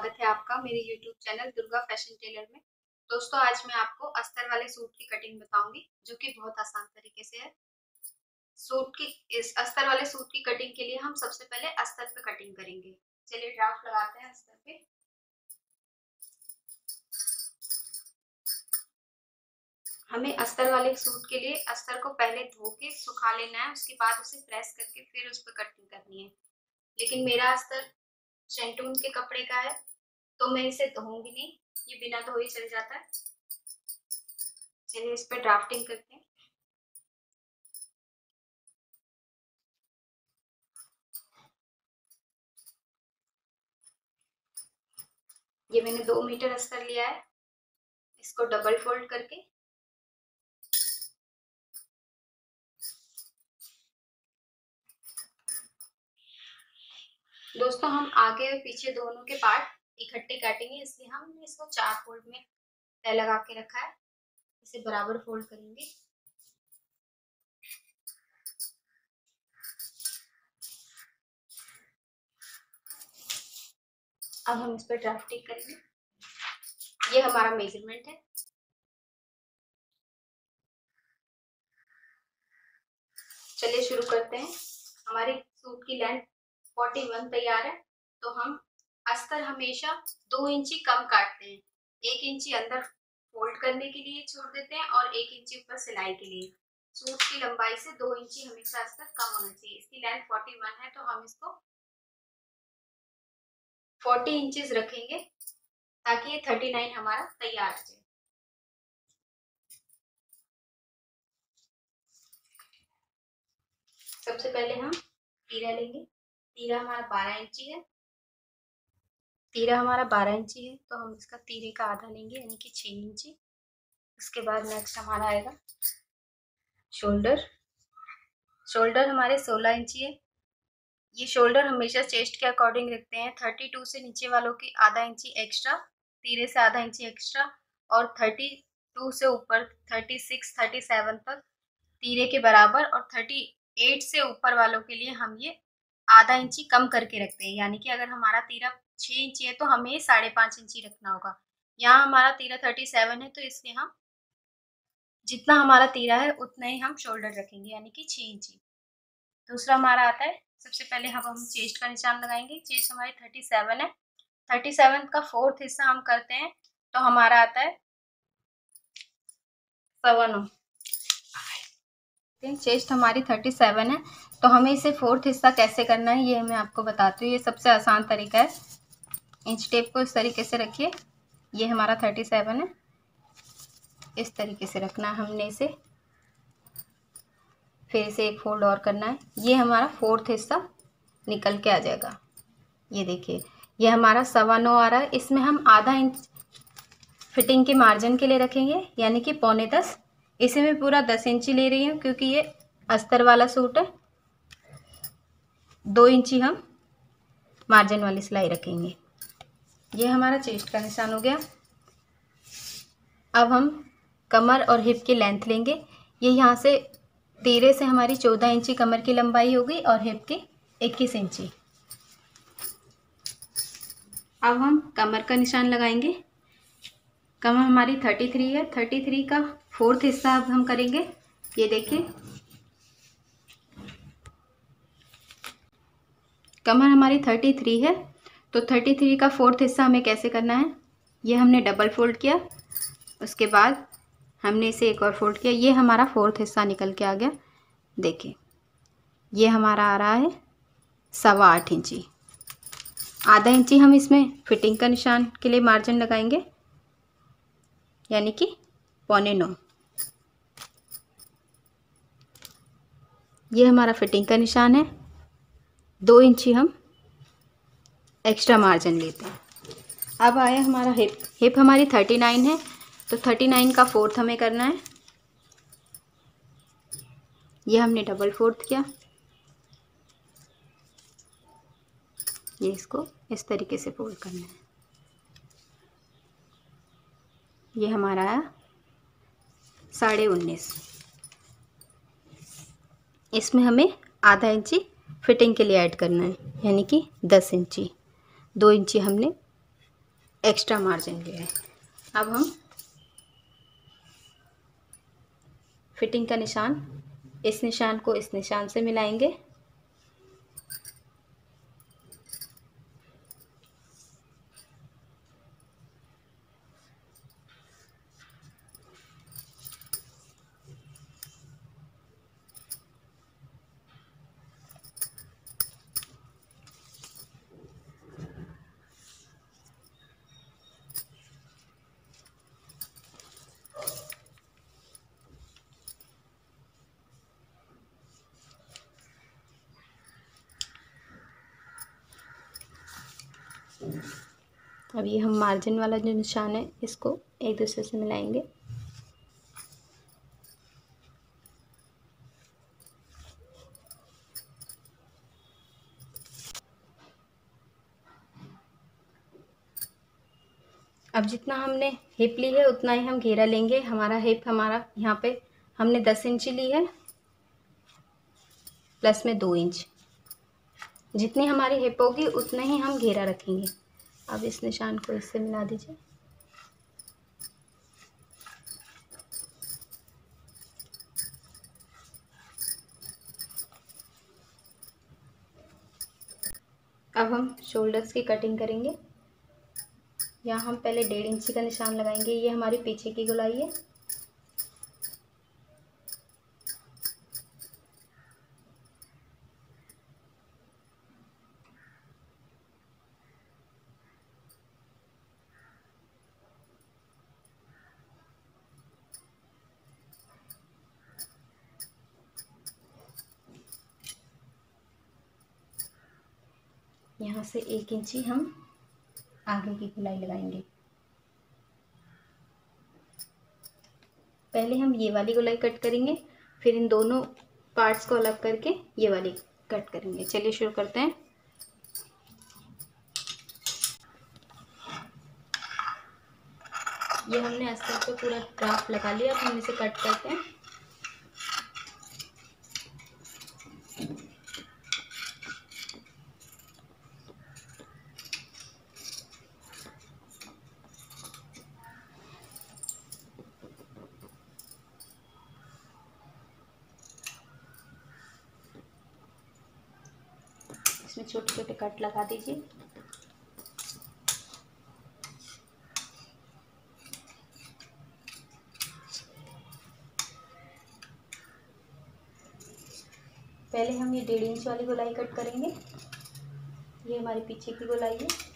स्वागत है आपका मेरे YouTube channel Durga fashion tailor में। दोस्तों, आज मैं आपको अस्तर वाले सूट की कटिंग बताऊंगी जो कि बहुत आसान तरीके से है। इस अस्तर वाले सूट की कटिंग के लिए हम सबसे पहले अस्तर पे कटिंग करेंगे। चलिए ड्राफ्ट लगाते हैं अस्तर पे। हमें अस्तर वाले सूट के लिए अस्तर को पहले धो के सुखा लेना है, उसके बाद उसे प्रेस करके फिर उस पर कटिंग करनी है। लेकिन मेरा अस्तर शेंटून के कपड़े का है तो मैं इसे धोऊंगी नहीं, ये बिना धोए चल जाता है। चलिए इस पे ड्राफ्टिंग करते हैं। ये मैंने 2 मीटर अस्तर लिया है, इसको डबल फोल्ड करके दोस्तों हम आगे और पीछे दोनों के पार्ट इकट्ठे काटेंगे, इसलिए हमने इसको 4 फोल्ड में तय लगा के रखा है। इसे बराबर फोल्ड करेंगे। अब हम इस पर ड्राफ्टिंग करेंगे। ये हमारा मेजरमेंट है। चलिए शुरू करते हैं। हमारी सूट की लेंथ 41 तैयार है, तो हम अस्तर हमेशा 2 इंची कम काटते हैं। 1 इंची अंदर फोल्ड करने के लिए छोड़ देते हैं और 1 इंची ऊपर सिलाई के लिए। सूट की लंबाई से 2 इंची हमेशा अस्तर कम होना चाहिए। इसकी लेंथ 41 है, तो हम इसको 40 इंचेस रखेंगे ताकि ये 39 हमारा तैयार हो जाए। सबसे पहले हम तीरा लेंगे। तीरा हमारा 12 इंची है। तो हम इसका तीरे का आधा लेंगे, यानी कि 6 इंची। उसके बाद नेक्स्ट हमारा आएगा शोल्डर। शोल्डर हमारे 16 इंची है। ये शोल्डर हमेशा चेस्ट के अकॉर्डिंग रखते हैं। 32 से नीचे वालों की आधा इंची एक्स्ट्रा, तीरे से आधा इंची एक्स्ट्रा, और 32 से ऊपर 36, 37 तक तीरे के बराबर, और 38 से ऊपर वालों के लिए हम ये आधा इंची कम करके रखते हैं। यानी कि अगर हमारा तीरा 6 इंची है तो हमें 5.5 इंची रखना होगा। यहाँ हमारा तीरा 37 है, तो इसलिए हम जितना हमारा तीरा है उतना ही हम शोल्डर रखेंगे, यानी कि 6 इंची। दूसरा हमारा आता है, सबसे पहले हम चेस्ट का निशान लगाएंगे। चेस्ट हमारी 37 है। 37 का 4th हिस्सा हम करते हैं तो हमारा आता है 7। चेस्ट हमारी 37 है, तो हमें इसे 4th हिस्सा कैसे करना है ये मैं आपको बताती हूँ। ये सबसे आसान तरीका है। इंच टेप को इस तरीके से रखिए। ये हमारा 37 है, इस तरीके से रखना है हमने इसे। फिर इसे एक फोल्ड और करना है। ये हमारा 4th हिस्सा निकल के आ जाएगा। ये देखिए, ये हमारा 9.25 आ रहा है। इसमें हम आधा इंच फिटिंग के मार्जिन के लिए रखेंगे, यानी कि 9.25। इसे मैं पूरा 10 इंची ले रही हूँ क्योंकि ये अस्तर वाला सूट है। 2 इंची हम मार्जिन वाली सिलाई रखेंगे। ये हमारा चेस्ट का निशान हो गया। अब हम कमर और हिप की लेंथ लेंगे। ये यहाँ से तीरे से हमारी 14 इंची कमर की लंबाई होगी और हिप की 21 इंची। अब हम कमर का निशान लगाएंगे। कमर हमारी 33 है। 33 का 4th हिस्सा अब हम करेंगे। ये देखिए, कमर हमारी 33 है, तो 33 का 4th हिस्सा हमें कैसे करना है। ये हमने डबल फोल्ड किया, उसके बाद हमने इसे एक और फोल्ड किया। ये हमारा 4th हिस्सा निकल के आ गया। देखिए, ये हमारा आ रहा है 8.25 इंची। आधा इंची हम इसमें फिटिंग का निशान के लिए मार्जिन लगाएंगे, यानी कि 8.25। ये हमारा फिटिंग का निशान है। 2 इंची हम एक्स्ट्रा मार्जिन लेते हैं। अब आया हमारा हिप। हिप हमारी 39 है, तो 39 का 4th हमें करना है। ये हमने डबल फोल्ड किया। ये इसको इस तरीके से फोल्ड करना है। ये हमारा आया 19.5। इसमें हमें आधा इंची फिटिंग के लिए ऐड करना है, यानी कि 10 इंची। 2 इंची हमने एक्स्ट्रा मार्जिन लिया है। अब हम फिटिंग का निशान, इस निशान को इस निशान से मिलाएंगे। अब ये हम मार्जिन वाला जो निशान है इसको एक दूसरे से मिलाएंगे। अब जितना हमने हिप ली है उतना ही हम घेरा लेंगे। हमारा हिप हमारा यहाँ पे हमने 10 इंच ली है, प्लस में 2 इंच। जितनी हमारी हिप होगी उतना ही हम घेरा रखेंगे। अब इस निशान को इससे मिला दीजिए। अब हम शोल्डर्स की कटिंग करेंगे। यहाँ हम पहले 1.5 इंच का निशान लगाएंगे। ये हमारी पीछे की गोलाई है। यहाँ से 1 इंच हम आगे की गोलाई लगाएंगे। पहले हम ये वाली गोलाई कट करेंगे, फिर इन दोनों पार्ट्स को अलग करके ये वाली कट करेंगे। चलिए शुरू करते हैं। ये हमने अस्तर पे पूरा ड्राफ्ट लगा लिया। अब हम इसे कट करते हैं। इसमें छोटे छोटे कट लगा दीजिए। पहले हम ये 1.5 इंच वाली गोलाई कट करेंगे। ये हमारे पीछे की गोलाई है।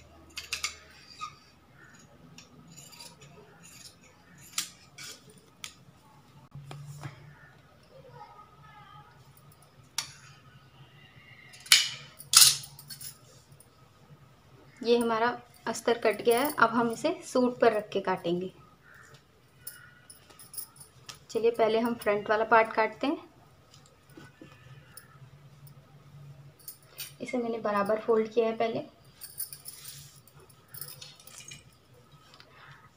ये हमारा अस्तर कट गया है। अब हम इसे सूट पर रख के काटेंगे। चलिए पहले हम फ्रंट वाला पार्ट काटते हैं। इसे मैंने बराबर फोल्ड किया है पहले।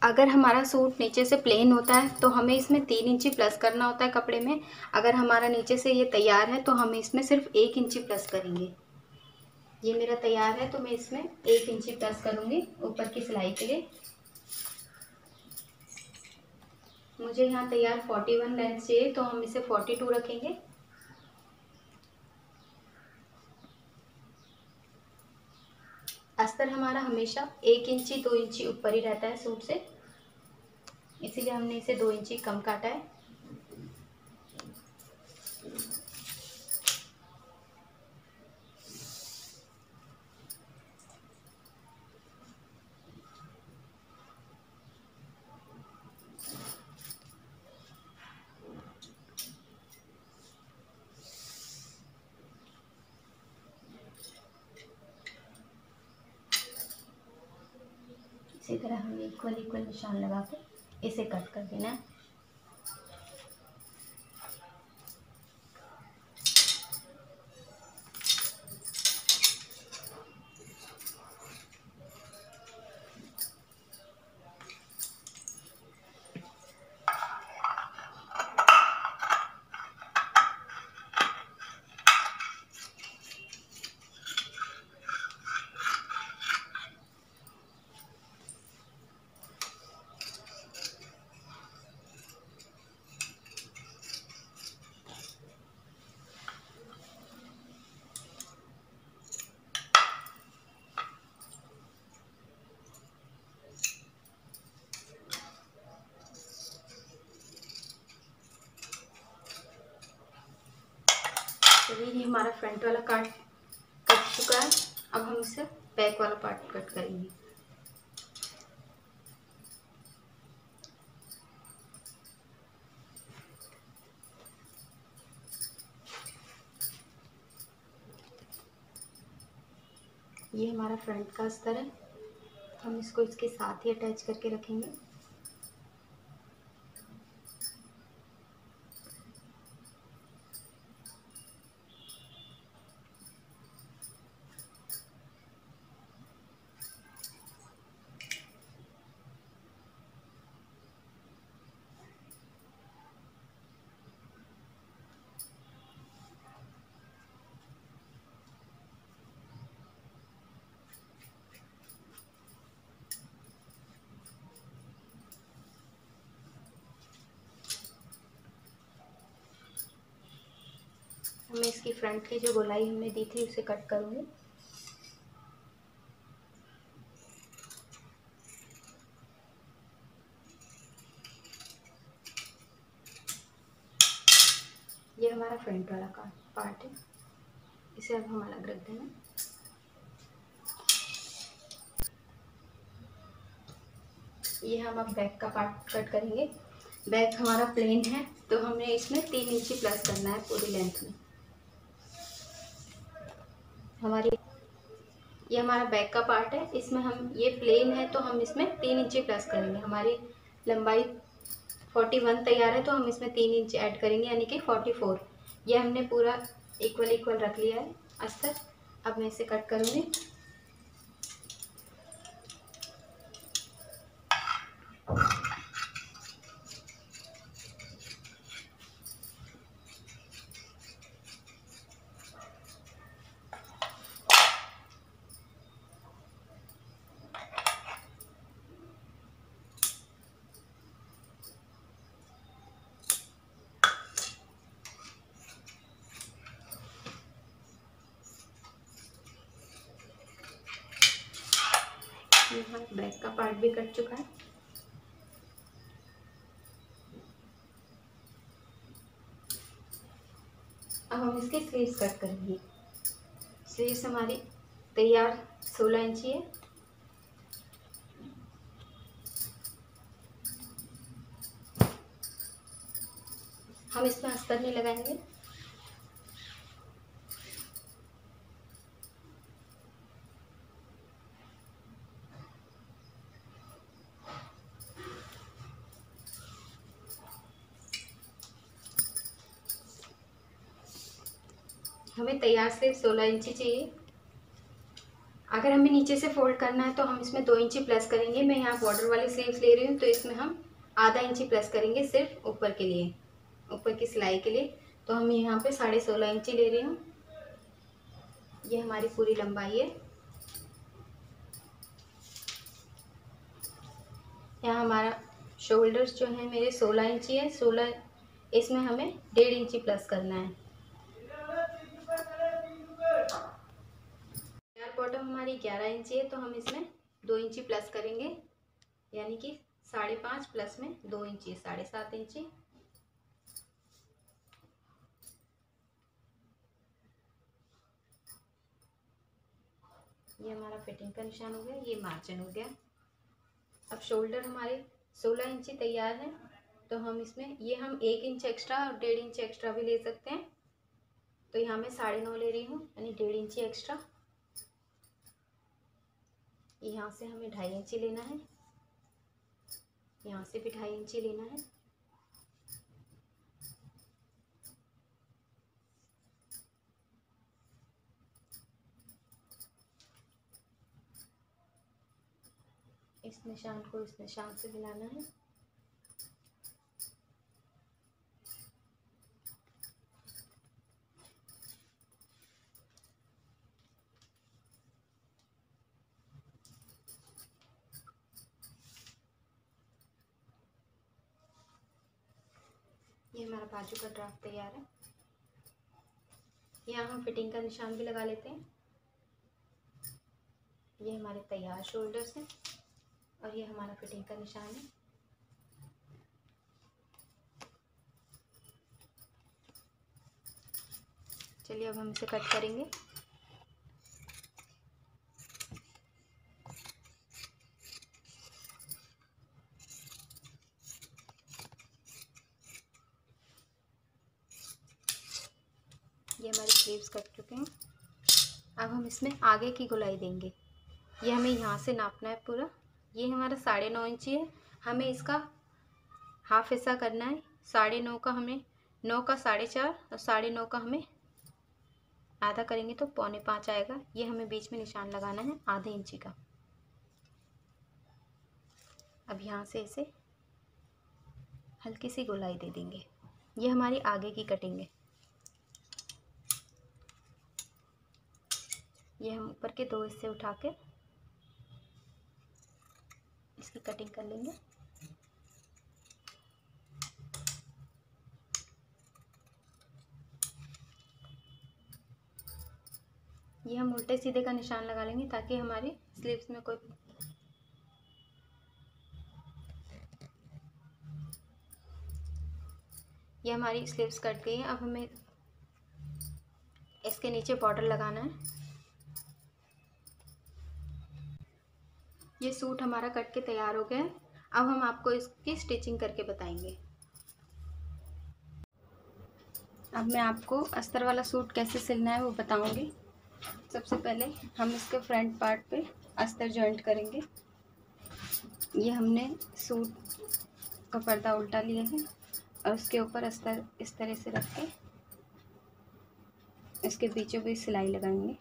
अगर हमारा सूट नीचे से प्लेन होता है तो हमें इसमें 3 इंची प्लस करना होता है कपड़े में। अगर हमारा नीचे से ये तैयार है तो हम इसमें सिर्फ 1 इंची प्लस करेंगे। ये मेरा तैयार है तो मैं इसमें 1 इंची प्लस करूँगी ऊपर की सिलाई के लिए। मुझे यहाँ तैयार 41 लेंथ चाहिए तो हम इसे 42 रखेंगे। अस्तर हमारा हमेशा 1 इंची 2 इंची ऊपर ही रहता है सूट से, इसीलिए हमने इसे 2 इंची कम काटा है। इसी तरह हमें इक्वल इक्वल निशान लगा के इसे कट कर देना है। हमारा फ्रंट वाला पार्ट कट चुका है। अब हम इसे बैक वाला पार्ट कट करेंगे। ये हमारा फ्रंट का अस्तर है, हम इसको इसके साथ ही अटैच करके रखेंगे। मैं इसकी फ्रंट की जो गोलाई हमने दी थी उसे कट करूँगी। ये हमारा फ्रंट वाला का पार्ट है, इसे अब हम अलग रख देंगे। ये हम अब बैक का पार्ट कट करेंगे। बैक हमारा प्लेन है तो हमें इसमें 3 इंची प्लस करना है पूरी लेंथ में। ये हमारा बैक का पार्ट है, इसमें हम ये प्लेन है तो हम इसमें 3 इंची प्लस करेंगे। हमारी लंबाई 41 तैयार है तो हम इसमें 3 इंच ऐड करेंगे यानी कि 44। ये हमने पूरा इक्वल रख लिया है अस्तर। अब मैं इसे कट करूँगी। यहाँ बैक का पार्ट भी कट चुका है। अब हम इसके स्लीव्स कट करेंगे। स्लीव्स हमारी तैयार 16 इंची है। हम इसमें अस्तर नहीं लगाएंगे। हमें तैयार से 16 इंची चाहिए। अगर हमें नीचे से फोल्ड करना है तो हम इसमें 2 इंची प्लस करेंगे। मैं यहाँ बॉर्डर वाली स्लीव्स ले रही हूँ तो इसमें हम आधा इंची प्लस करेंगे सिर्फ ऊपर के लिए, ऊपर की सिलाई के लिए। तो हम यहाँ पे 16.5 इंची ले रही हूँ। ये हमारी पूरी लंबाई है। यहाँ हमारा शोल्डर्स जो है मेरे 16 इंची है। 16 इसमें हमें 1.5 इंची प्लस करना है। बॉटम हमारी 11 इंची है तो हम इसमें 2 इंची प्लस करेंगे यानी कि 5.5 प्लस में 2 इंची 7.5 इंची। ये हमारा फिटिंग का निशान हो गया, ये मार्जिन हो गया। अब शोल्डर हमारे 16 इंची तैयार है तो हम इसमें ये हम 1 इंच एक्स्ट्रा और 1.5 इंच एक्स्ट्रा भी ले सकते हैं। तो यहाँ मैं 9.5 ले रही हूँ यानी 1.5 इंची एक्स्ट्रा। यहाँ से हमें 2.5 इंची लेना है, यहाँ से भी 2.5 इंची लेना है। इस निशान को इस निशान से मिलाना है। ये हमारा बाजू का ड्राफ्ट तैयार है। यहाँ हम फिटिंग का निशान भी लगा लेते हैं। ये हमारे तैयार शोल्डर्स हैं और ये हमारा फिटिंग का निशान है। चलिए अब हम इसे कट करेंगे। ये हमारे स्लीव्स कट चुके हैं। अब हम इसमें आगे की गोलाई देंगे। ये हमें यहाँ से नापना है पूरा। ये हमारा 9.5 इंची है, हमें इसका हाफ हिस्सा करना है। 9.5 का हमें 9 का 4.5 और 9.5 का हमें आधा करेंगे तो 4.25 आएगा। ये हमें बीच में निशान लगाना है आधे इंची का। अब यहाँ से इसे हल्की सी गोलाई दे देंगे। ये हमारी आगे की कटिंग है। ये हम ऊपर के 2 हिस्से उठा के इसकी कटिंग कर लेंगे। ये हम उल्टे सीधे का निशान लगा लेंगे ताकि हमारी स्लीव्स में कोई ये हमारी स्लीव्स कट गई हैं। अब हमें इसके नीचे बॉर्डर लगाना है। ये सूट हमारा कट के तैयार हो गया है। अब हम आपको इसकी स्टिचिंग करके बताएंगे। अब मैं आपको अस्तर वाला सूट कैसे सिलना है वो बताऊंगी। सबसे पहले हम इसके फ्रंट पार्ट पे अस्तर जॉइंट करेंगे। ये हमने सूट का पर्दा उल्टा लिया है और उसके ऊपर अस्तर इस तरह से रख के इसके बीचों बीच सिलाई लगाएंगे।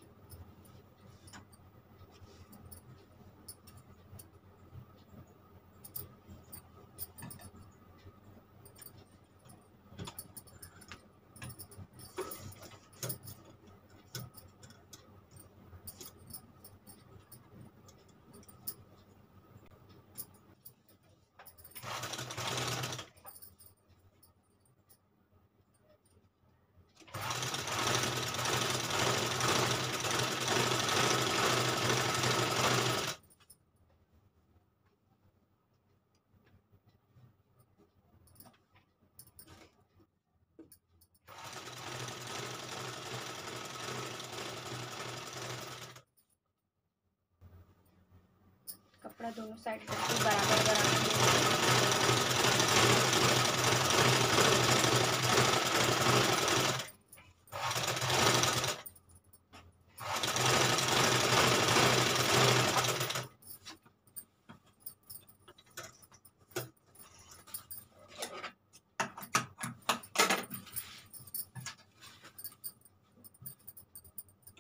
कपड़ा दोनों साइड बिल्कुल बराबर बराबर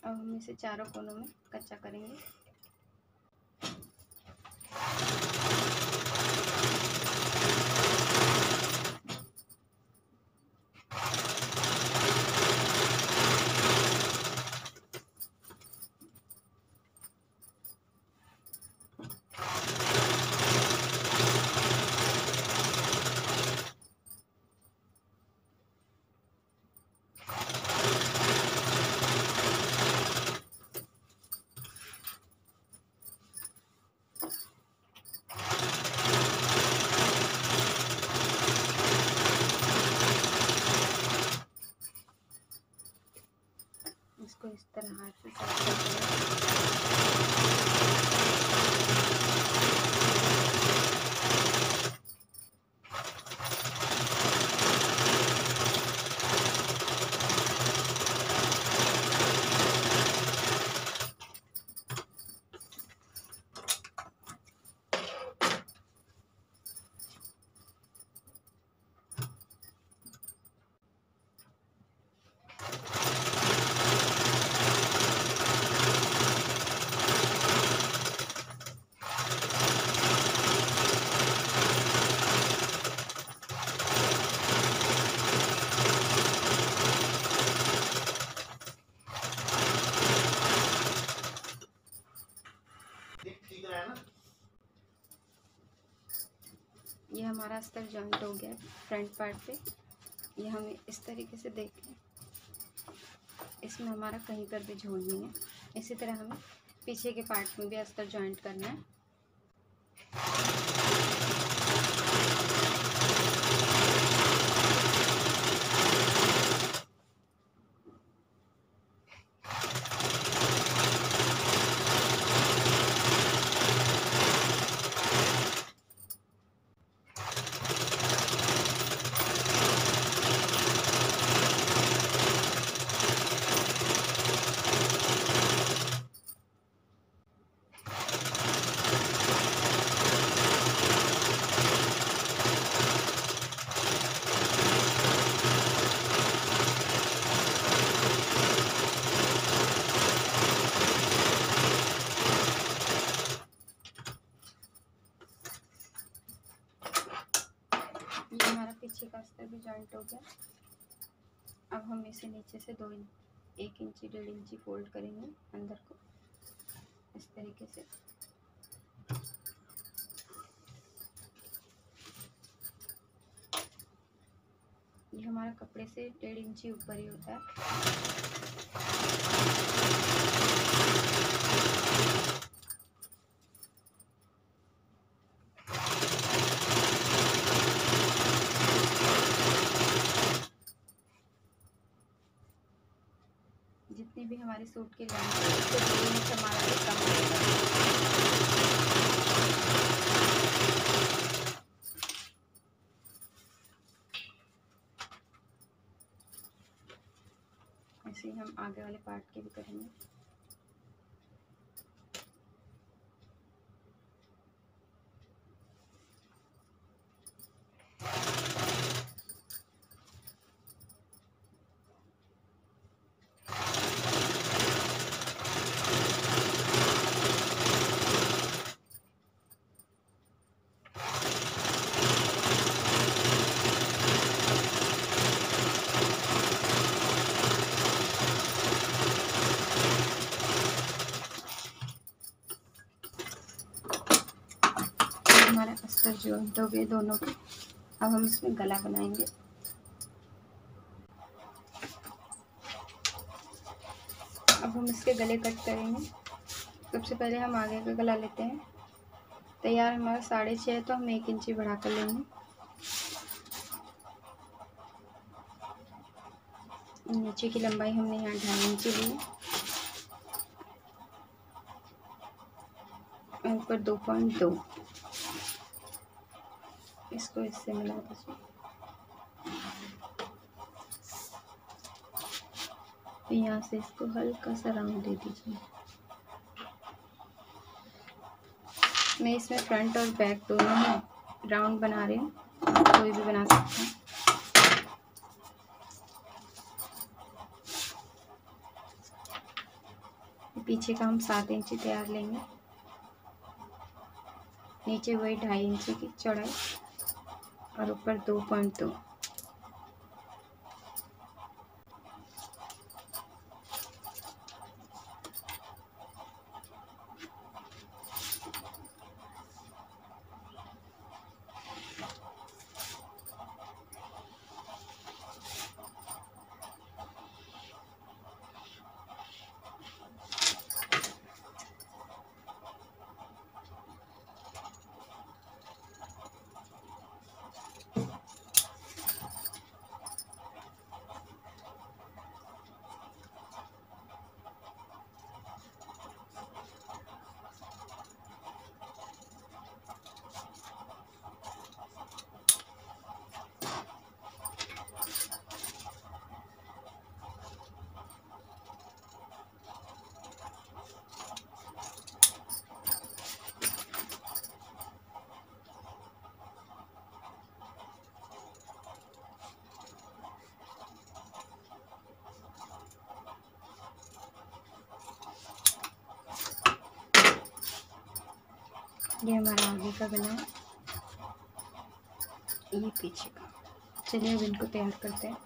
अब हम इसे चारों कोनों में कच्चा करेंगे। इसको इस तरह हाथ से साफ कर ये हमारा अस्तर जॉइंट हो गया फ्रंट पार्ट पे। ये हमें इस तरीके से देखें, इसमें हमारा कहीं पर भी झोल नहीं है। इसी तरह हमें पीछे के पार्ट में भी अस्तर जॉइंट करना है। हमारा पीछे का अस्तर भी जॉइंट हो गया। अब हम इसे नीचे से 1 इंची 1.5 इंची फोल्ड करेंगे अंदर को इस तरीके से। ये हमारा कपड़े से 1.5 इंची ऊपर ही होता है। जितनी भी हमारी सूट की लेंथ है उससे 2 इंच हमारा ये कम होगा। ऐसे ही हम आगे वाले पार्ट के भी करेंगे। हमारे अस्तर जॉइंट हो गए दोनों के। अब हम इसमें गला बनाएंगे। अब हम इसके गले कट करेंगे। सबसे पहले हम आगे का गला लेते हैं। तैयार हमारा 6.5 है तो हम 1 इंची बढ़ा कर लेंगे। नीचे की लंबाई हमने यहाँ 2.5 इंची ली है और ऊपर 2.2। इसको इससे मिला दीजिए। यहाँ से इसको हल्का सा राउंड दे दीजिए। मैं इसमें फ्रंट और बैक दोनों ही राउंड बना रही हूँ, कोई भी बना सकते हैं। पीछे का हम 7 इंची तैयार लेंगे। नीचे वही 2.5 इंची की चौड़ाई और ऊपर 2.2। ये हमारा आगे का गला है, ये पीछे का। चलिए अब इनको तैयार करते हैं।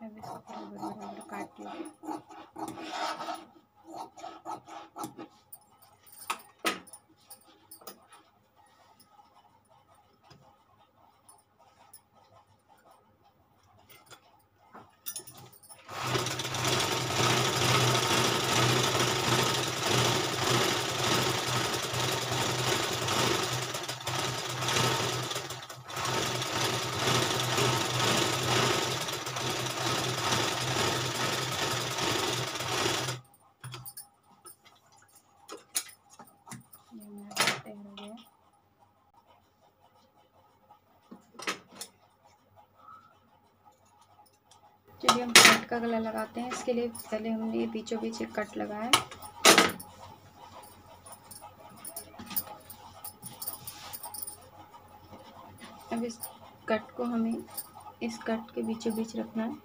अब इसको बराबर काट लीजिए। चलिए हम कट का गला लगाते हैं। इसके लिए पहले हमने बीचों बीच एक कट लगाया। अब इस कट को हमें इस कट के बीचों बीच रखना है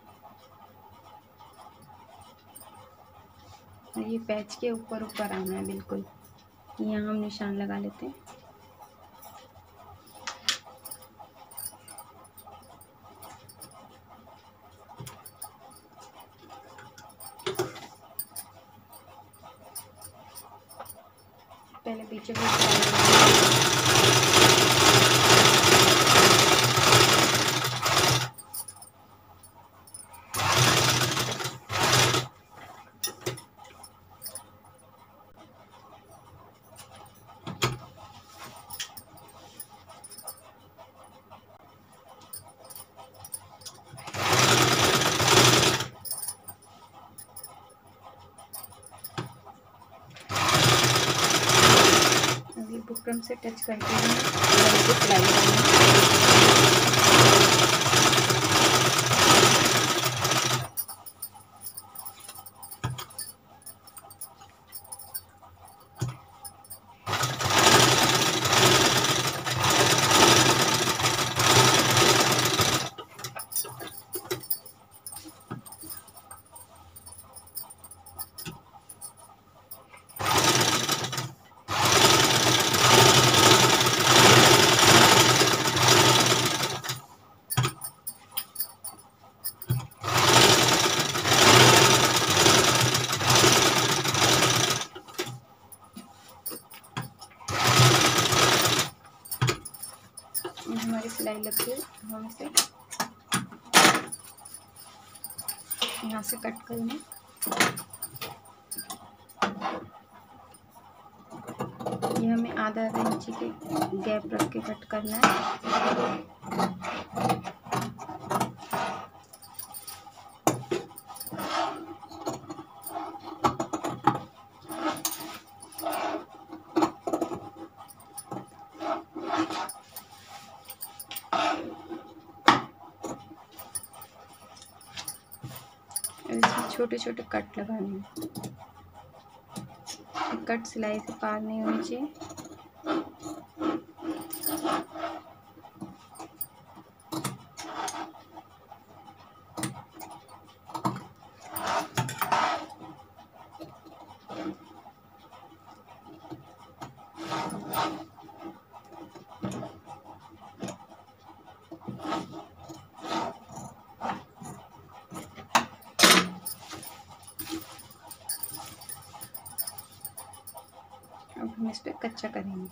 और ये पैच के ऊपर ऊपर आना है बिल्कुल। यहाँ हम निशान लगा लेते हैं। पहले बीचों बीच बुकरम से टच करके सिलाई हमारी सिलाई लग गई। हम इसे यहाँ से कट करेंगे। ये हमें आधा इंच के गैप रख के कट करना है। इसमें छोटे छोटे कट लगाने हैं। कट सिलाई से पार नहीं होनी चाहिए। अब हम इस पे कच्चा करेंगे।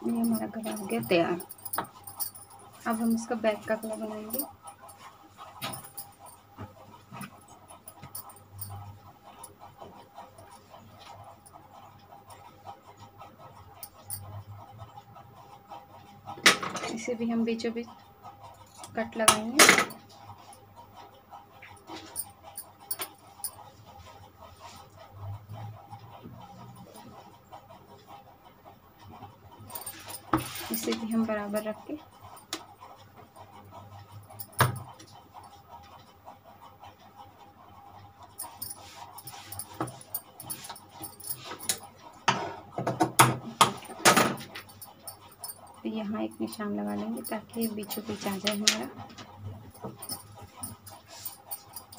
ये हमारा गला हो गया तैयार। अब हम इसका बैक का गला बनाएंगे। इसे भी हम बीचों बीच कट लगाएंगे। इसे भी हम बराबर रख के यहाँ एक निशान लगा लेंगे ताकि बीचों बीच आ जाए हमारा।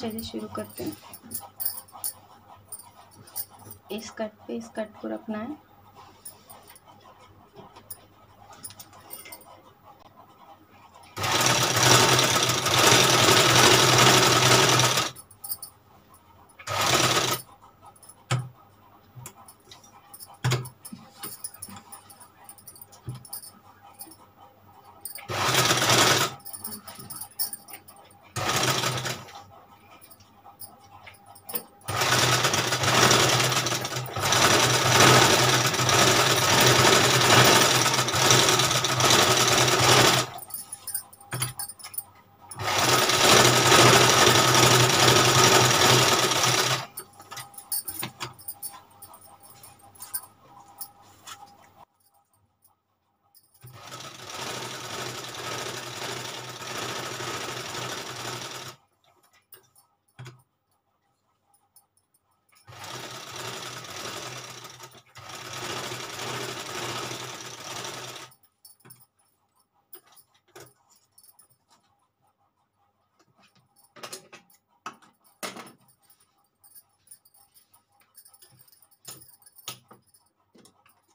चलिए शुरू करते हैं। इस कट पे इस कट को रखना है।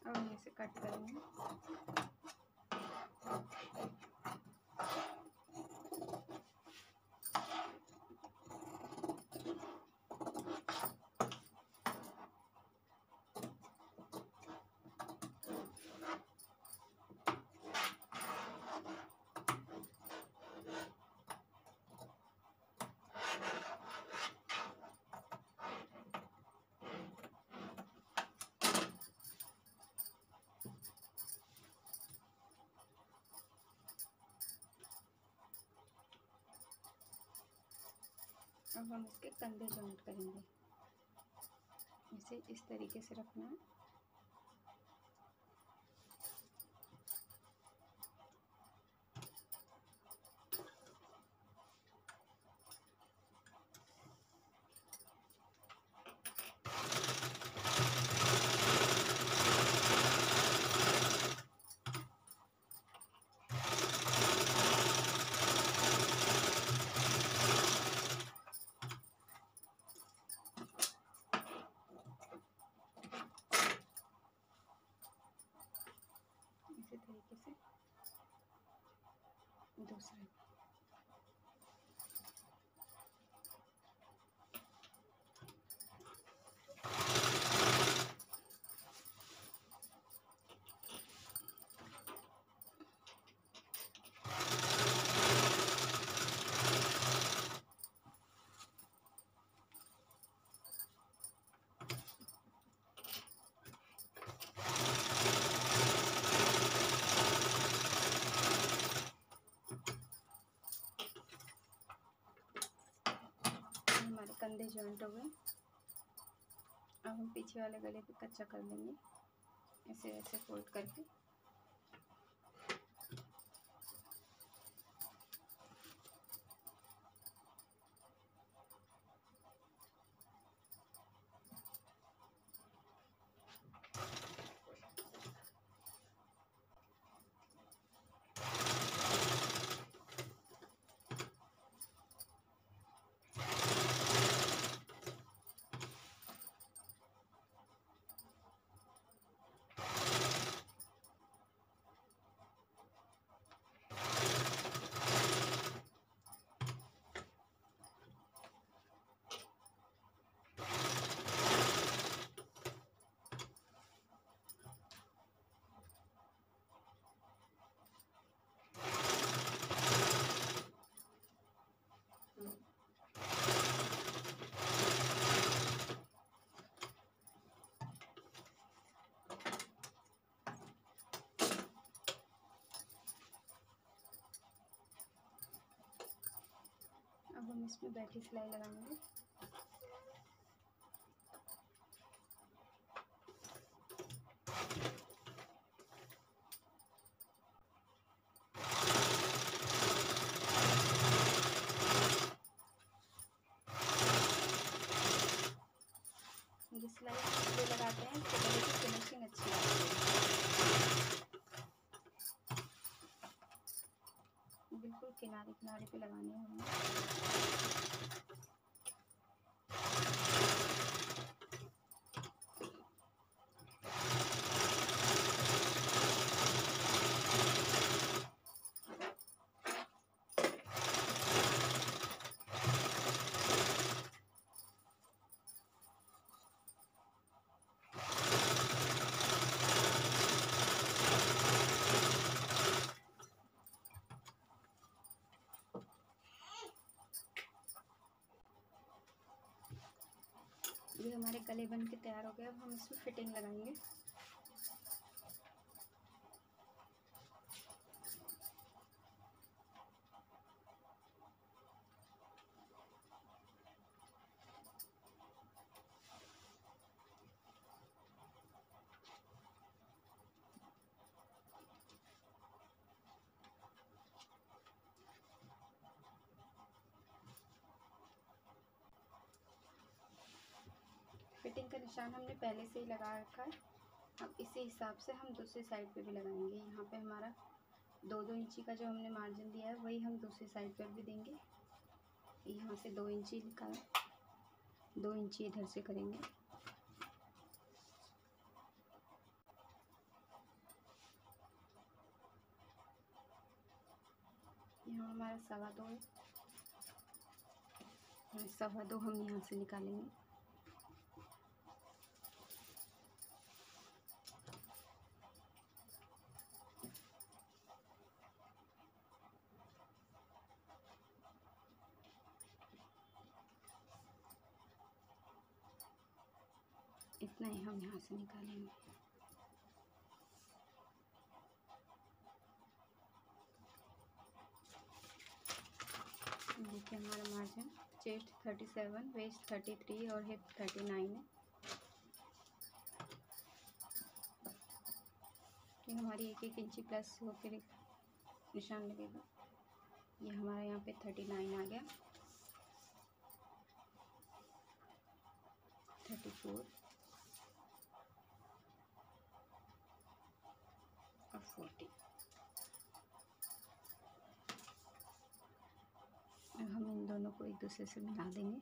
अब हम इसे कट करेंगे। अब हम इसके कंधे जॉइंट करेंगे। इसे इस तरीके से रखना है। इसी तरीके से दूसरा। कंधे जॉइंट हो गए। अब हम पीछे वाले गले पे कच्चा कर लेंगे, ऐसे ऐसे फोल्ड करके। अब हम इसमें बैठी सिलाई लगाएंगे। ये सिलाई इसलिए लगाते हैं कि गले की फिनिशिंग अच्छी आती है। किनारे किनारे पे लगानी है हमें। ये हमारे गले बन के तैयार हो गए। अब हम इसमें फिटिंग लगाएंगे। फिटिंग का निशान हमने पहले से ही लगा रखा है। अब इसी हिसाब से हम दूसरी साइड पे भी लगाएंगे। यहाँ पे हमारा 2-2 इंची का जो हमने मार्जिन दिया है वही हम दूसरी साइड पर भी देंगे। यहाँ से 2 इंची निकाल, 2 इंची इधर से करेंगे। यहाँ हमारा 2.25 है, 2.25 हम यहाँ से निकालेंगे। इतना ही हम यहाँ से निकालेंगे। देखिए हमारा मार्जिन चेस्ट 37, वेस्ट 33 और हिप 39 है। ये हमारी 1-1 इंची प्लस होकर निशान लगेगा। ये हमारा यहाँ पे 39 आ गया, 34 और 40। अब हम इन दोनों को एक दूसरे से मिला देंगे।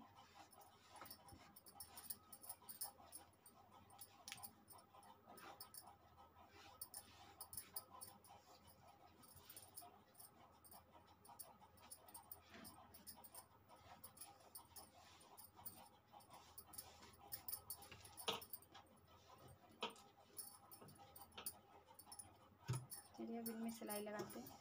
चलिए अब इनमें सिलाई लगाते हैं।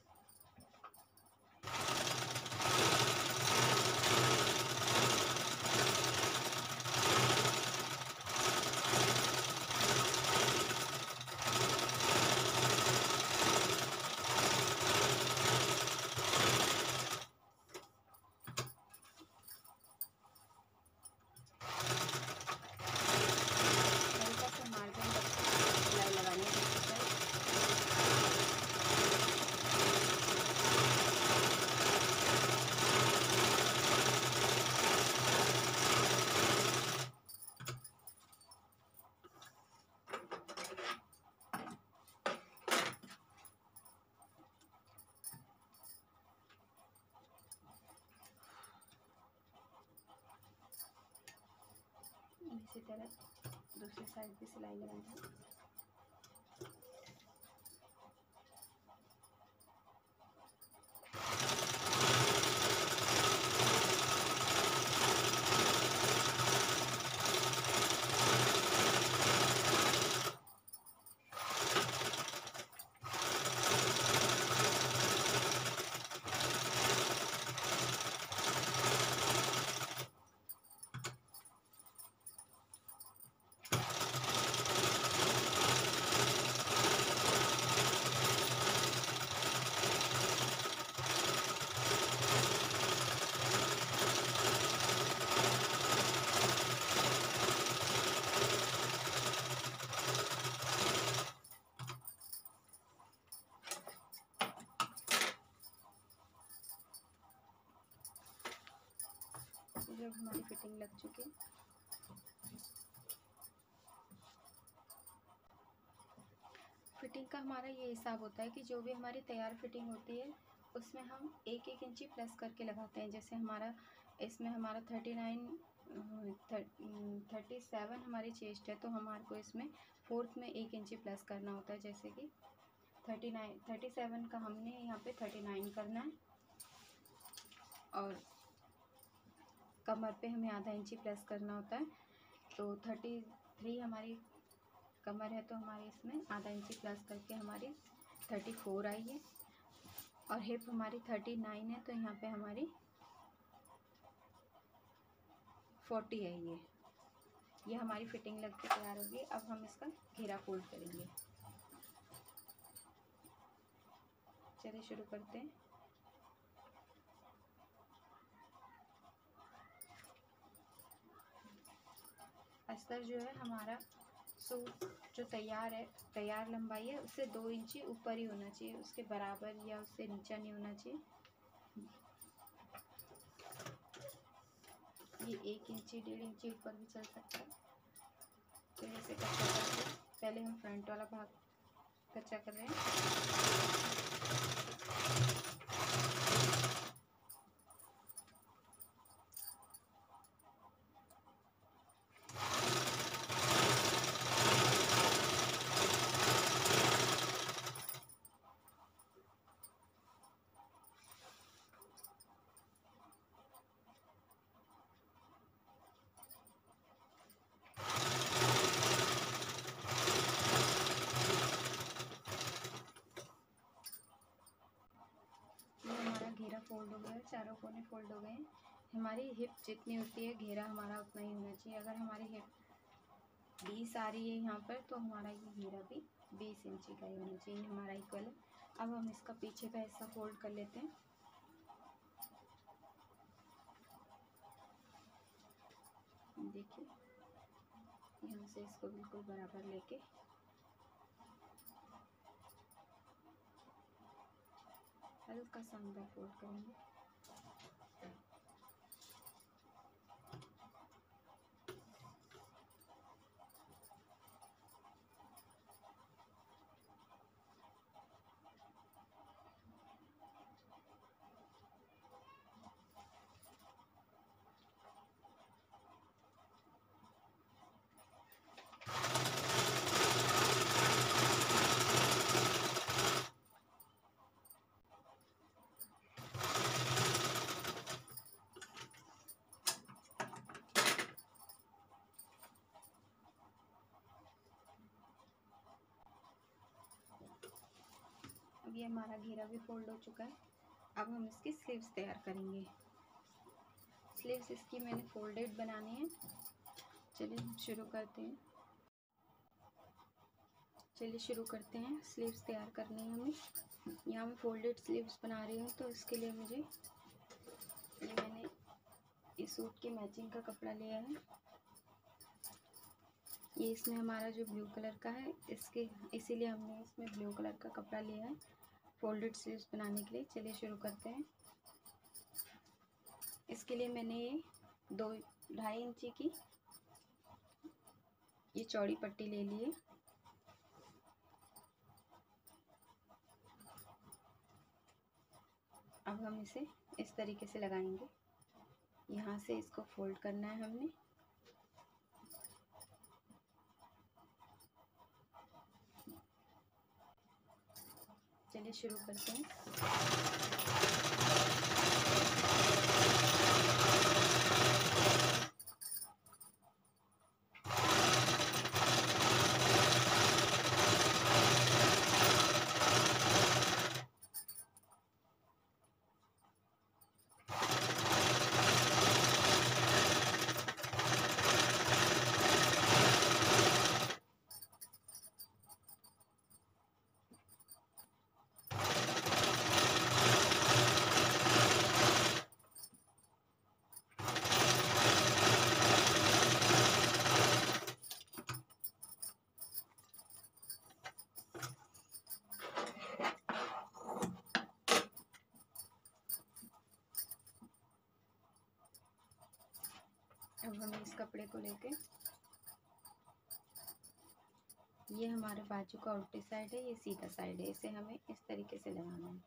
इसी तरह दूसरी साइड भी सिलाई लगाएंगे। जब हमारी फिटिंग लग चुकी है, फिटिंग का हमारा ये हिसाब होता है कि जो भी हमारी तैयार फिटिंग होती है उसमें हम एक एक इंची प्लस करके लगाते हैं। जैसे हमारा इसमें हमारा 37 हमारी चेस्ट है, तो हमारे को इसमें फोर्थ में 1 इंची प्लस करना होता है। जैसे कि 37 का हमने यहाँ पे 39 करना है, और कमर पे हमें आधा इंची प्लस करना होता है। तो 33 हमारी कमर है, तो हमारी इसमें आधा इंची प्लस करके हमारी 34 आई है। और हिप हमारी 39 है, तो यहाँ पे हमारी 40 है। ये हमारी फिटिंग लग के तैयार होगी। अब हम इसका घेरा फोल्ड करेंगे। चलिए शुरू करते हैं। अस्तर जो है हमारा सूट जो तैयार लंबाई है उससे 2 इंची ऊपर ही होना चाहिए, उसके बराबर या उससे नीचा नहीं होना चाहिए। ये 1 इंची 1.5 इंची ऊपर भी चल सकता है। तो जैसे कच्चा करके पहले हम फ्रंट वाला भाग कच्चा कर रहे हैं। घेरा फोल्ड हो गया है, चारों कोने फोल्ड हो गए हैं। हमारी हिप जितनी होती है घेरा हमारा उतना ही होना चाहिए। अगर हमारी हिप 20 आ रही है यहाँ पर, तो हमारा ये घेरा भी 20 इंची का ही होना चाहिए, हमारा इक्वल है। अब हम इसका पीछे का हिस्सा फोल्ड कर लेते हैं। देखिए यहाँ से इसको बिल्कुल बराबर लेके हल्का सा अंदर फोल्ड करेंगे। अब ये हमारा घेरा भी फोल्ड हो चुका है। अब हम इसकी स्लीव्स तैयार करेंगे। स्लीव्स इसकी मैंने फोल्डेड बनानी है। चलिए शुरू करते हैं। स्लीव्स तैयार करनी है हमें। यहाँ मैं फोल्डेड स्लीव्स बना रही हूँ, तो इसके लिए मुझे ये मैंने इस सूट की मैचिंग का कपड़ा लिया है। ये इसमें हमारा जो ब्लू कलर का है, इसीलिए हमने इसमें ब्लू कलर का कपड़ा लिया है फोल्डेड स्लीव्स बनाने के लिए। चलिए शुरू करते हैं। इसके लिए मैंने ये 2.5 इंची की ये चौड़ी पट्टी ले ली है। अब हम इसे इस तरीके से लगाएंगे। यहाँ से इसको फोल्ड करना है हमने। चलिए शुरू करते हैं। अब हम इस कपड़े को लेके, ये हमारे बाजू का उल्टी साइड है, ये सीधा साइड है, इसे हमें इस तरीके से लगाना है।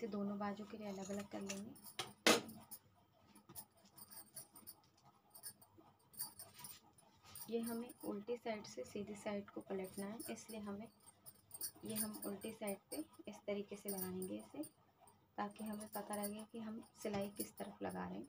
इसे दोनों बाजू के लिए अलग अलग कर लेंगे। ये हमें उल्टी साइड से सीधी साइड को पलटना है, इसलिए हमें ये हम उल्टी साइड पे इस तरीके से लगाएंगे इसे, ताकि हमें पता लगे कि हम सिलाई किस तरफ लगा रहे हैं।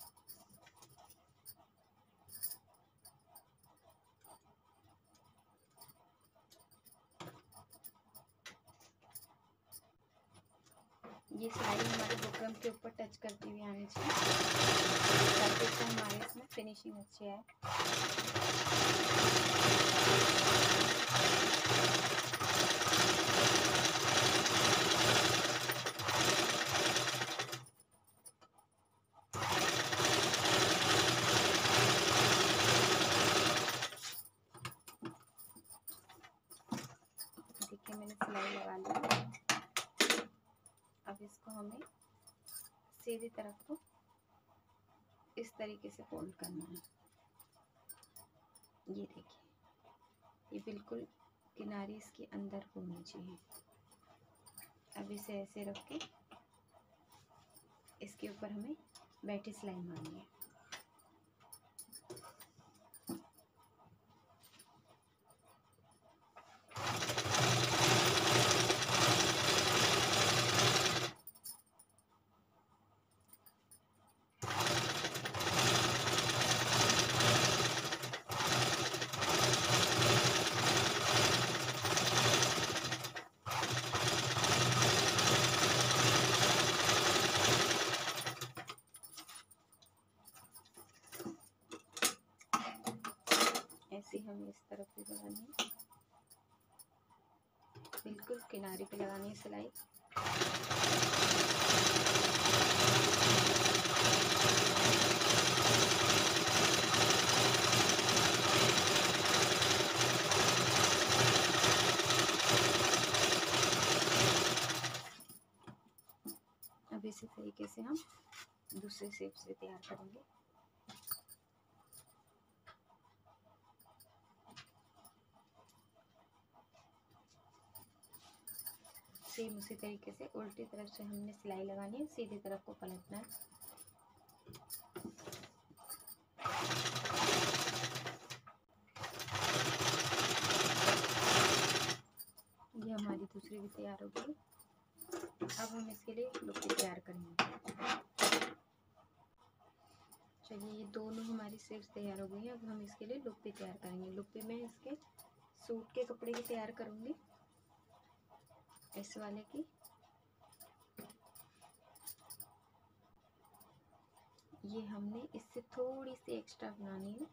ये सिलाई हमारे बुकरम के ऊपर टच करती हुई आनी चाहिए, ताकि इससे हमारे इसमें फिनिशिंग अच्छी आए। देखिए मैंने सिलाई लगा ली। अब इसको हमें सीधी तरफ को इस तरीके से फोल्ड करना है। ये देखिए, ये बिल्कुल किनारी इसके अंदर होनी चाहिए। अब इसे ऐसे रख के इसके ऊपर हमें बैठी सिलाई मारनी है। ऐसे हमें इस तरफ भी लगानी है, बिल्कुल किनारे पे लगानी है सिलाई। अब इसी तरीके से हम दूसरे शेप से तैयार करेंगे। सेम उसी तरीके से उल्टी तरफ से हमने सिलाई लगानी है, सीधी तरफ को पलटना है। ये हमारी दूसरी भी तैयार हो गई। अब हम इसके लिए लुप्पी तैयार करेंगे। चलिए, ये दोनों हमारी शेप्स तैयार हो गई हैं। अब हम इसके लिए लुप्पी तैयार करेंगे। लुप्पी में इसके सूट के कपड़े की तैयार करूँगी, इस वाले की। ये हमने इससे थोड़ी सी एक्स्ट्रा बनानी है।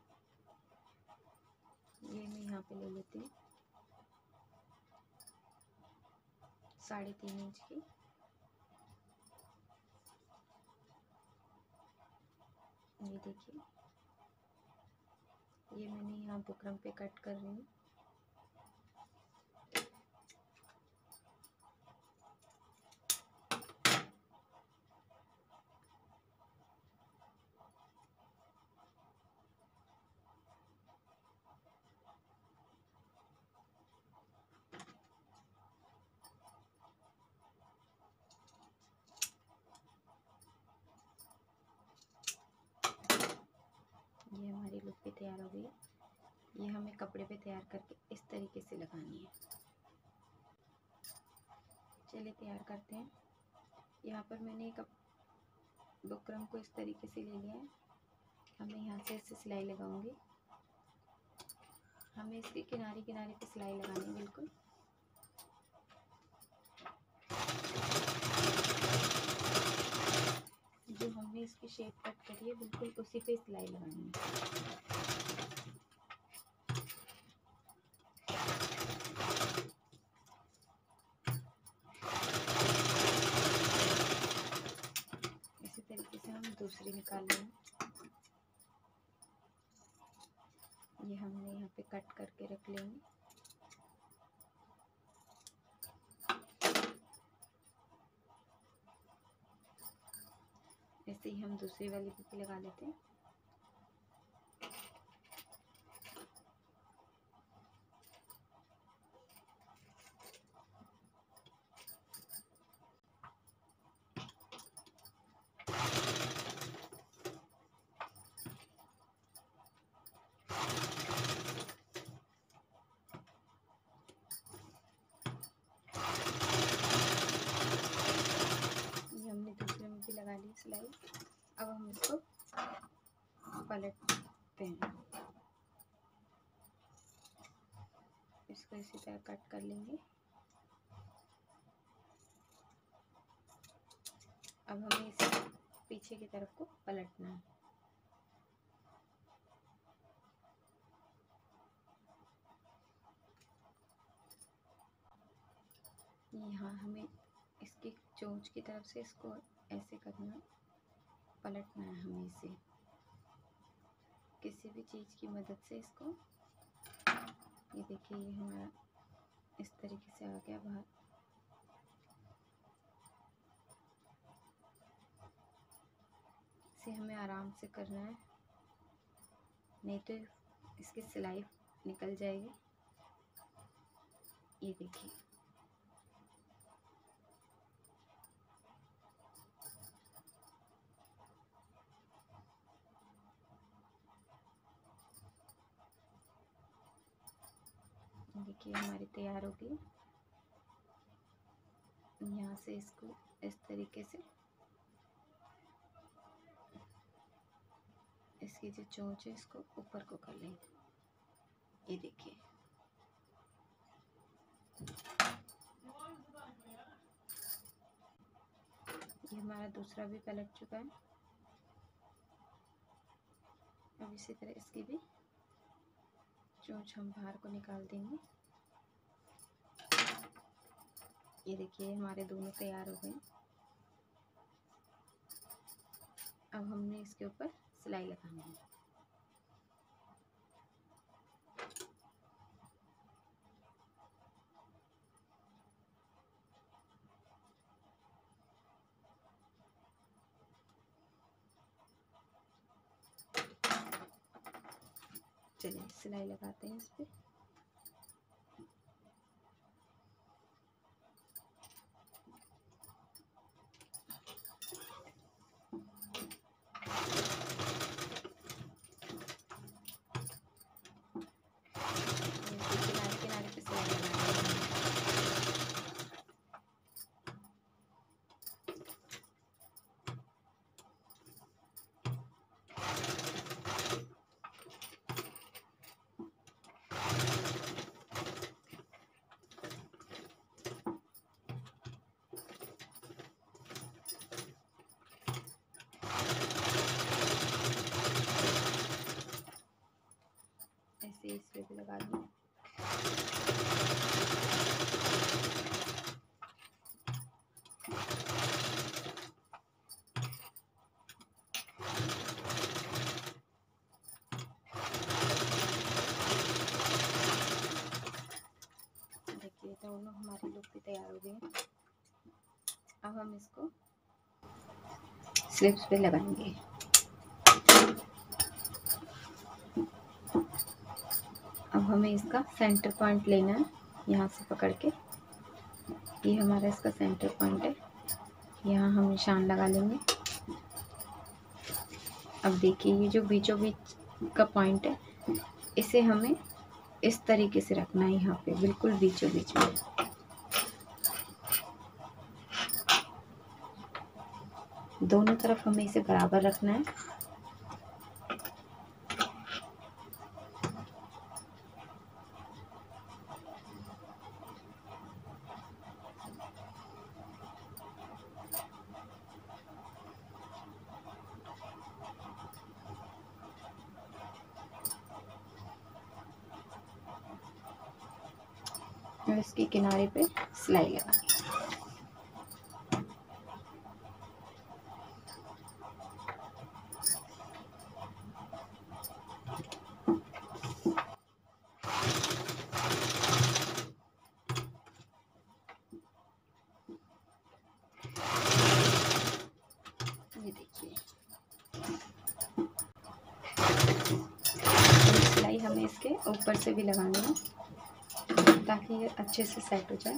ये मैं यहाँ पे ले लेती हूँ 3.5 इंच की। ये देखिए, ये मैंने यहाँ बुकरम पे कट कर रही हूँ। ये हमारी लुप्पी तैयार हो गई है। ये हमें कपड़े पे तैयार करके इस तरीके से लगानी है। चलिए तैयार करते हैं। यहाँ पर मैंने एक बुकरम को इस तरीके से ले लिया है। हमें यहाँ से इससे सिलाई लगाऊंगी। हमें इसके किनारे किनारे पे सिलाई लगानी है बिल्कुल। जो हमने इसकी शेप कट करी है बिल्कुल उसी पे सिलाई लगानी है। इसी तरीके से हम दूसरी निकाल लेंगे। ये हमने यहाँ पे कट करके रख लेंगे। ऐसे ही हम दूसरी वाली भी लगा लेते हैं। पलटते हैं। इसको इसी तरह कट कर लेंगे। अब हमें इसे पीछे की तरफ को पलटना है। यहाँ हमें इसकी चोंच की तरफ से इसको ऐसे करना है, पलटना है हमें इसे किसी भी चीज़ की मदद से। इसको ये देखिए, ये हमारा इस तरीके से आ गया बाहर। इसे हमें आराम से करना है, नहीं तो इसकी सिलाई निकल जाएगी। ये देखिए, देखिए हमारी तैयार हो गई। यहाँ से इसको इस तरीके से इसकी जो चोंच है इसको ऊपर को कर लेंगे। ये देखिए, ये हमारा दूसरा भी पलट चुका है। अब इसी तरह इसकी भी चोंच हम बाहर को निकाल देंगे। ये देखिए, हमारे दोनों तैयार हो गए। अब हमने इसके ऊपर सिलाई लगानी है। चलिए सिलाई लगाते हैं इस पे। किनारे किनारे पे सिलाई लगानी है। ऐसे इस पे भी लगा दूँ। देखिए, दोनों हमारे लुक भी तैयार हो गए। अब हम इसको स्लीव्स पे लगाएंगे। अब हमें इसका सेंटर पॉइंट लेना है, यहाँ से पकड़ के। ये हमारा इसका सेंटर पॉइंट है, यहाँ हम निशान लगा लेंगे। अब देखिए, ये जो बीचों बीच का पॉइंट है, इसे हमें इस तरीके से रखना है, यहाँ पे बिल्कुल बीचों बीच में। दोनों तरफ हमें इसे बराबर रखना है। और इसके किनारे पे सिलाई लगानी है। ये देखिए, सिलाई हमें इसके ऊपर से भी लगानी है ताकि ये अच्छे से सेट हो जाए।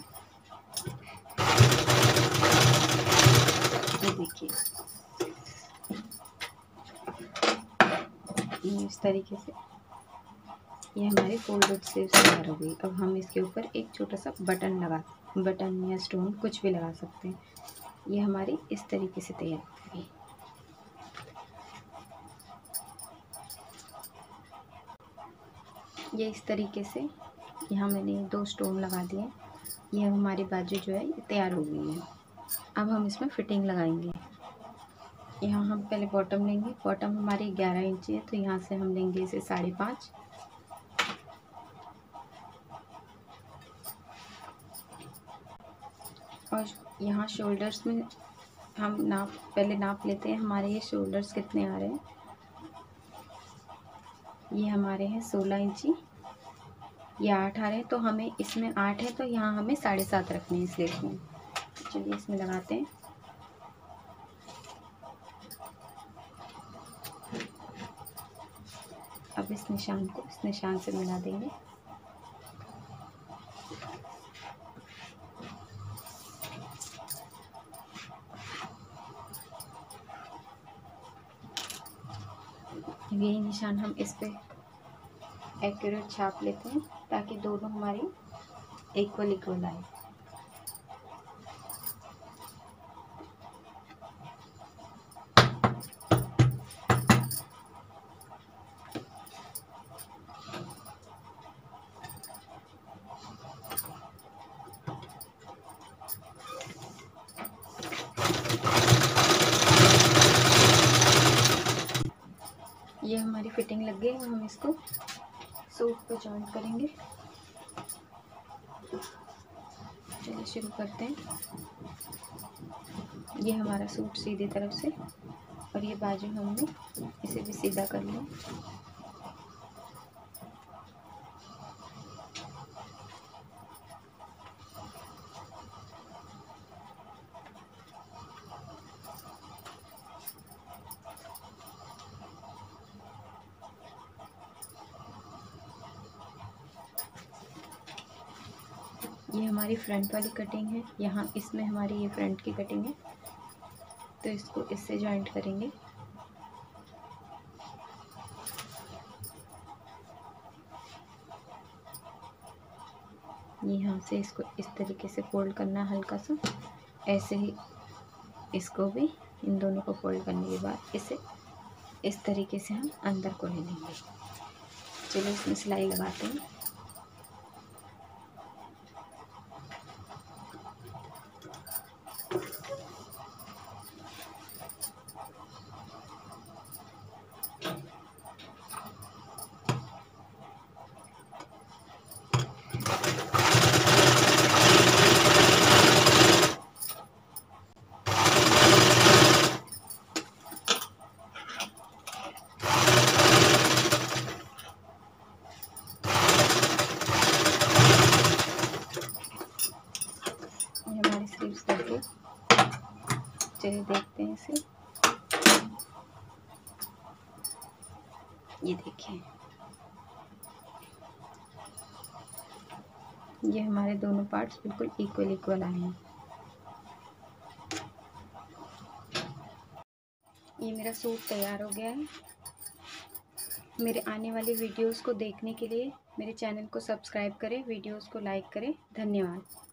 ये देखिए, इस तरीके से ये हमारी फोल्डेड स्लीव्स तैयार हो गई। अब हम इसके ऊपर एक छोटा सा बटन या स्टोन कुछ भी लगा सकते हैं। ये हमारी इस तरीके से तैयार हो गई। ये इस तरीके से यहाँ मैंने 2 स्टोन लगा दिए। ये हमारी बाजू जो है ये तैयार हो गई है। अब हम इसमें फिटिंग लगाएंगे। यहाँ हम पहले बॉटम लेंगे। बॉटम हमारी 11 इंची है, तो यहाँ से हम लेंगे इसे 5.5। और यहाँ शोल्डर्स में हम पहले नाप लेते हैं हमारे ये शोल्डर्स कितने आ रहे हैं। ये हमारे हैं 16 इंची, ये 8 आ रहे हैं, तो हमें इसमें 8 है तो यहाँ हमें 7.5 रखने हैं स्लीव में। चलिए इसमें लगाते हैं। अब इस निशान को इस निशान से मिला देंगे। यही निशान हम इस पे एक्यूरेट छाप लेते हैं ताकि दोनों हमारी इक्वल आए। ये हमारी फिटिंग लग गई। हम इसको सूट पे जॉइंट करेंगे। चलिए शुरू करते हैं। ये हमारा सूट सीधी तरफ से, और ये बाजू हमने इसे भी सीधा कर लिया। ये हमारी फ्रंट वाली कटिंग है। यहाँ इसमें हमारी ये फ्रंट की कटिंग है, तो इसको इससे जॉइंट करेंगे। यहाँ से इसको इस तरीके से फोल्ड करना है हल्का सा। ऐसे ही इसको भी इन दोनों को फोल्ड करने के बाद इसे इस तरीके से हम अंदर को ले लेंगे। चलिए इसमें सिलाई लगाते हैं। स्लीव्स करके चलिए देखते हैं इसे। ये देखिए, ये हमारे दोनों पार्ट्स बिल्कुल इक्वल आए हैं। ये मेरा सूट तैयार हो गया है। मेरे आने वाली वीडियोस को देखने के लिए मेरे चैनल को सब्सक्राइब करें, वीडियोस को लाइक करें। धन्यवाद।